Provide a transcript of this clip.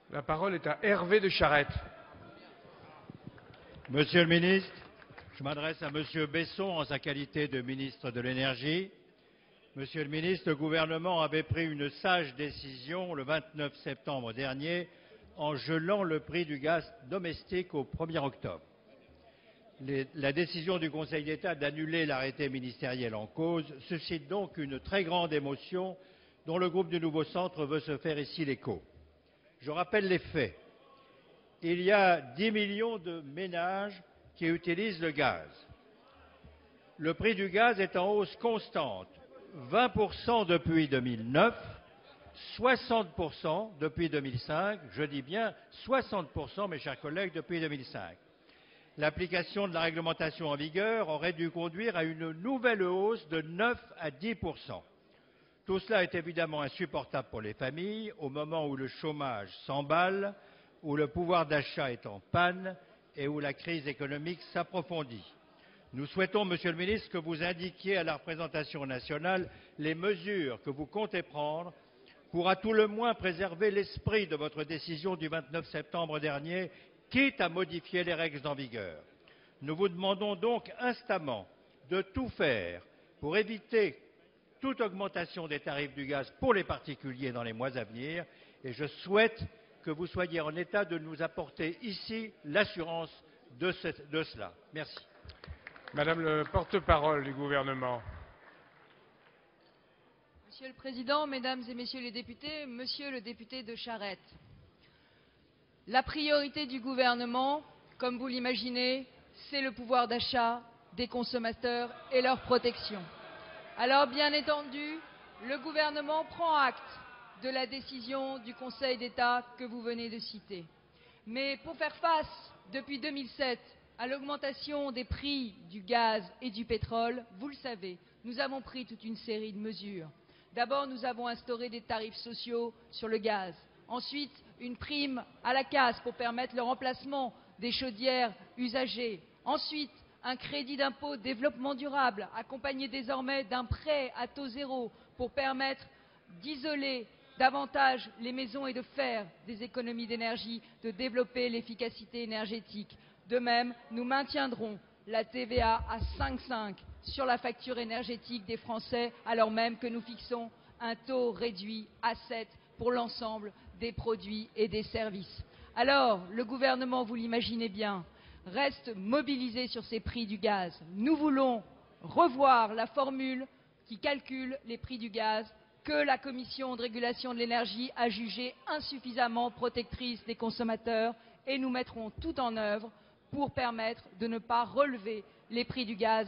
La parole est à Hervé de Charette. Monsieur le ministre, je m'adresse à Monsieur Besson en sa qualité de ministre de l'Énergie. Monsieur le ministre, le gouvernement avait pris une sage décision le 29 septembre dernier en gelant le prix du gaz domestique au 1er octobre. La décision du Conseil d'État d'annuler l'arrêté ministériel en cause suscite donc une très grande émotion dont le groupe du Nouveau Centre veut se faire ici l'écho. Je rappelle les faits. Il y a 10 millions de ménages qui utilisent le gaz. Le prix du gaz est en hausse constante, 20% depuis 2009, 60% depuis 2005, je dis bien 60%, mes chers collègues, depuis 2005. L'application de la réglementation en vigueur aurait dû conduire à une nouvelle hausse de 9 à 10%. Tout cela est évidemment insupportable pour les familles au moment où le chômage s'emballe, où le pouvoir d'achat est en panne et où la crise économique s'approfondit. Nous souhaitons, Monsieur le ministre, que vous indiquiez à la représentation nationale les mesures que vous comptez prendre pour à tout le moins préserver l'esprit de votre décision du 29 septembre dernier, quitte à modifier les règles en vigueur. Nous vous demandons donc instamment de tout faire pour éviter toute augmentation des tarifs du gaz pour les particuliers dans les mois à venir et je souhaite que vous soyez en état de nous apporter ici l'assurance de cela. Merci. Madame le porte-parole du gouvernement. Monsieur le Président, Mesdames et Messieurs les députés, Monsieur le député de Charette, la priorité du gouvernement, comme vous l'imaginez, c'est le pouvoir d'achat des consommateurs et leur protection. Alors, bien entendu, le gouvernement prend acte de la décision du Conseil d'État que vous venez de citer. Mais pour faire face, depuis 2007, à l'augmentation des prix du gaz et du pétrole, vous le savez, nous avons pris toute une série de mesures. D'abord, nous avons instauré des tarifs sociaux sur le gaz. Ensuite, une prime à la casse pour permettre le remplacement des chaudières usagées. Ensuite, un crédit d'impôt développement durable, accompagné désormais d'un prêt à taux zéro pour permettre d'isoler davantage les maisons et de faire des économies d'énergie, de développer l'efficacité énergétique. De même, nous maintiendrons la TVA à 5,5 sur la facture énergétique des Français, alors même que nous fixons un taux réduit à 7 pour l'ensemble des produits et des services. Alors, le gouvernement, vous l'imaginez bien, reste mobilisé sur ces prix du gaz. Nous voulons revoir la formule qui calcule les prix du gaz que la Commission de régulation de l'énergie a jugée insuffisamment protectrice des consommateurs et nous mettrons tout en œuvre pour permettre de ne pas relever les prix du gaz.